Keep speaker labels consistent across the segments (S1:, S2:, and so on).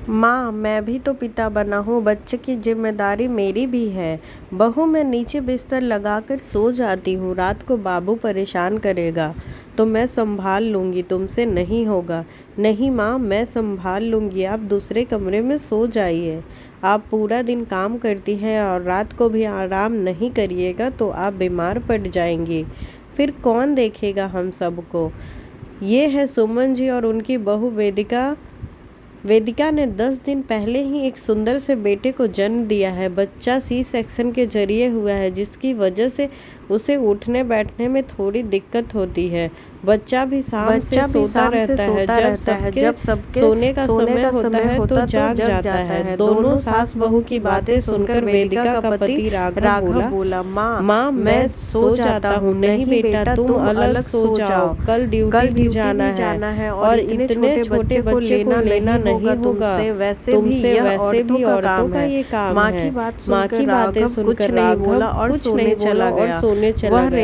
S1: माँ, मैं भी तो पिता बना हूँ, बच्चे की जिम्मेदारी मेरी भी है। बहू, मैं नीचे बिस्तर लगाकर सो जाती हूँ, रात को बाबू परेशान करेगा तो मैं संभाल लूँगी, तुमसे नहीं होगा। नहीं माँ, मैं संभाल लूँगी, आप दूसरे कमरे में सो जाइए। आप पूरा दिन काम करती हैं और रात को भी आराम नहीं करिएगा तो आप बीमार पड़ जाएंगी, फिर कौन देखेगा हम सबको। ये है सुमन जी और उनकी बहू वेदिका। वेदिका ने 10 दिन पहले ही एक सुंदर से बेटे को जन्म दिया है। बच्चा सी सेक्शन के जरिए हुआ है, जिसकी वजह से उसे उठने बैठने में थोड़ी दिक्कत होती है। बच्चा भी शाम से सोता रहता है, जब सबके सोने का समय होता है तो जाग जाता है। दोनों सास बहू की बातें सुनकर वेदिका का पति राघव बोला, माँ मैं सो जाता हूँ। नहीं बेटा, तुम अलग सो जाओ, कल ड्यूटी भी जाना है और इतने छोटे बच्चे को लेना नहीं होगा। वैसे भी औरतों का ये काम है। माँ की बातें सुनकर राघव कुछ नहीं चला और सोने चला गया।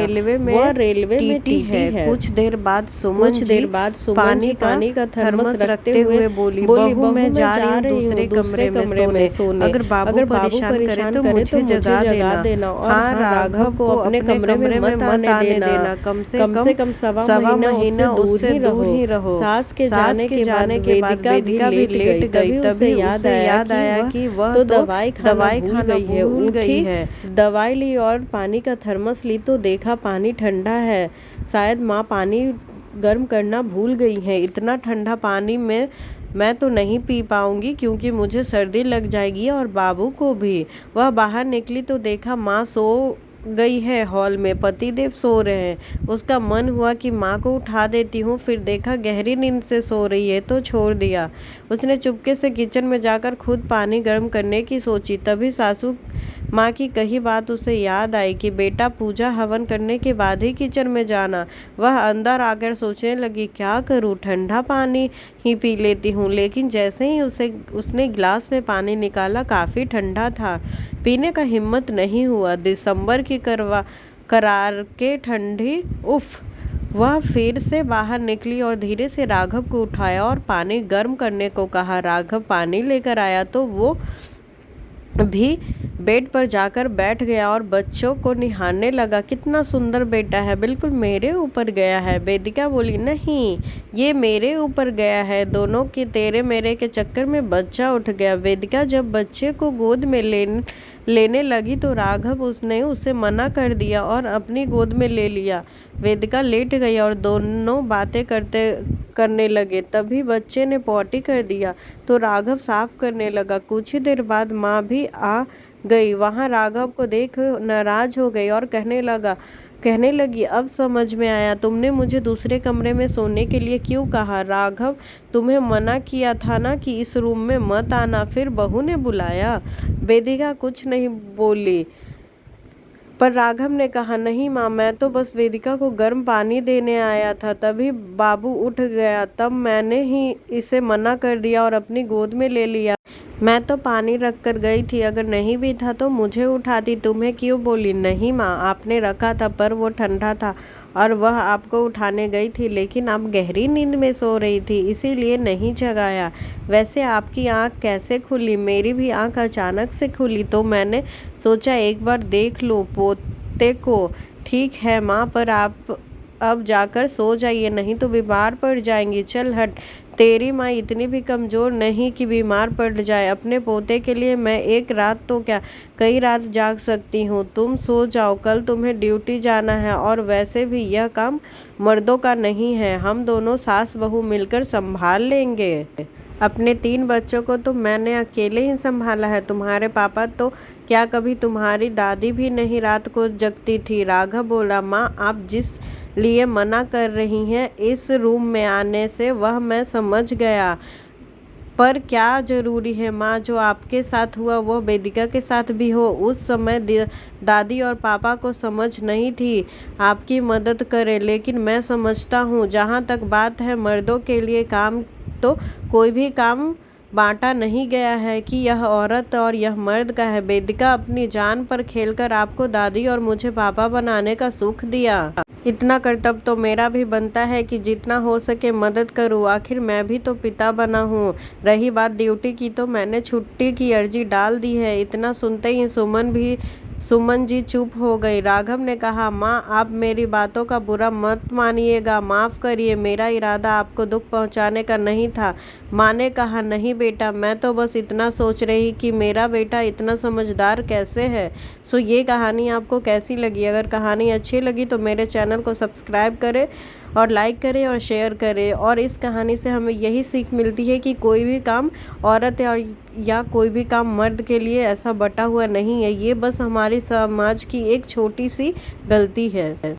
S1: वह रेलवे में टीटी है। कुछ देर बाद सुमन पानी का थर्मस रखते हुए बोली, बहू मैं जा रही हूँ दूसरे कमरे में सोने। अगर बाबू परेशान करे तो मुझे जगा देना और हाँ, राघव को अपने कमरे में मत आने देना। कम से कम सवा महीना उससे दूर ही रहो। सास के जाने के बाद वेदिका भी लेट गई। तभी याद आया कि वह तो दवाई खाना भूल गई है। दवाई ली और पानी का थर्मस ली तो देखा पानी ठंडा है। शायद माँ पानी गर्म करना भूल गई है। इतना ठंडा पानी में मैं तो नहीं पी पाऊंगी क्योंकि मुझे सर्दी लग जाएगी और बाबू को भी। वह बाहर निकली तो देखा माँ सो गई है, हॉल में पतिदेव सो रहे हैं। उसका मन हुआ कि माँ को उठा देती हूँ, फिर देखा गहरी नींद से सो रही है तो छोड़ दिया। उसने चुपके से किचन में जाकर खुद पानी गर्म करने की सोची। तभी सासू माँ की कही बात उसे याद आई कि बेटा पूजा हवन करने के बाद ही किचन में जाना। वह अंदर आकर सोचने लगी, क्या करूँ, ठंडा पानी ही पी लेती हूँ। लेकिन जैसे ही उसने गिलास में पानी निकाला काफ़ी ठंडा था, पीने का हिम्मत नहीं हुआ। दिसंबर की करार के ठंडी उफ। वह फिर से बाहर निकली और धीरे से राघव को उठाया और पानी गर्म करने को कहा। राघव पानी लेकर आया तो वो भी बेड पर जाकर बैठ गया और बच्चों को निहारने लगा। कितना सुंदर बेटा है, बिल्कुल मेरे ऊपर गया है। वेदिका बोली, नहीं ये मेरे ऊपर गया है, दोनों के तेरे मेरे के चक्कर में बच्चा उठ गया। वेदिका जब बच्चे को गोद में लेने लगी तो राघव उसने उसे मना कर दिया और अपनी गोद में ले लिया। वेदिका लेट गई और दोनों बातें करने लगे। तभी बच्चे ने पॉटी कर दिया तो राघव साफ करने लगा। कुछ ही देर बाद माँ भी आ गई। वहां राघव को देख नाराज हो गई और कहने लगी, अब समझ में आया तुमने मुझे दूसरे कमरे में सोने के लिए क्यों कहा। राघव, तुम्हें मना किया था ना कि इस रूम में मत आना, फिर बहू ने बुलाया। वेदिका कुछ नहीं बोली पर राघव ने कहा, नहीं माँ, मैं तो बस वेदिका को गर्म पानी देने आया था। तभी बाबू उठ गया, तब मैंने ही इसे मना कर दिया और अपनी गोद में ले लिया। मैं तो पानी रख कर गई थी, अगर नहीं भी था तो मुझे उठाती, तुम्हें क्यों बोली। नहीं माँ, आपने रखा था पर वो ठंडा था और वह आपको उठाने गई थी, लेकिन आप गहरी नींद में सो रही थी इसीलिए नहीं जगाया। वैसे आपकी आंख कैसे खुली। मेरी भी आंख अचानक से खुली तो मैंने सोचा एक बार देख लूँ पोते को। ठीक है माँ, पर आप अब जाकर सो जाइए, नहीं तो बीमार पड़ जाएंगी। चल हट, तेरी माँ इतनी भी कमज़ोर नहीं कि बीमार पड़ जाए। अपने पोते के लिए मैं एक रात तो क्या कई रात जाग सकती हूँ। तुम सो जाओ, कल तुम्हें ड्यूटी जाना है और वैसे भी यह काम मर्दों का नहीं है, हम दोनों सास बहू मिलकर संभाल लेंगे। अपने 3 बच्चों को तो मैंने अकेले ही संभाला है, तुम्हारे पापा तो क्या कभी तुम्हारी दादी भी नहीं रात को जगती थी। राघव बोला, माँ आप जिस लिए मना कर रही हैं इस रूम में आने से वह मैं समझ गया, पर क्या जरूरी है माँ, जो आपके साथ हुआ वो वेदिका के साथ भी हो। उस समय दादी और पापा को समझ नहीं थी आपकी मदद करें, लेकिन मैं समझता हूँ। जहाँ तक बात है मर्दों के लिए काम, तो कोई भी काम बांटा नहीं गया है कि यह औरत और यह मर्द का है। वेदिका अपनी जान पर खेलकर आपको दादी और मुझे पापा बनाने का सुख दिया। इतना कर्तव्य तो मेरा भी बनता है कि जितना हो सके मदद करूं। आखिर मैं भी तो पिता बना हूं। रही बात ड्यूटी की, तो मैंने छुट्टी की अर्जी डाल दी है। इतना सुनते ही सुमन जी चुप हो गई। राघव ने कहा, माँ, आप मेरी बातों का बुरा मत मानिएगा, माफ़ करिए, मेरा इरादा आपको दुख पहुंचाने का नहीं था। माँ ने कहा, नहीं बेटा, मैं तो बस इतना सोच रही कि मेरा बेटा इतना समझदार कैसे है। सो ये कहानी आपको कैसी लगी? अगर कहानी अच्छी लगी तो मेरे चैनल को सब्सक्राइब करें और लाइक करें और शेयर करें। और इस कहानी से हमें यही सीख मिलती है कि कोई भी काम औरत या कोई भी काम मर्द के लिए ऐसा बटा हुआ नहीं है। ये बस हमारे समाज की एक छोटी सी गलती है।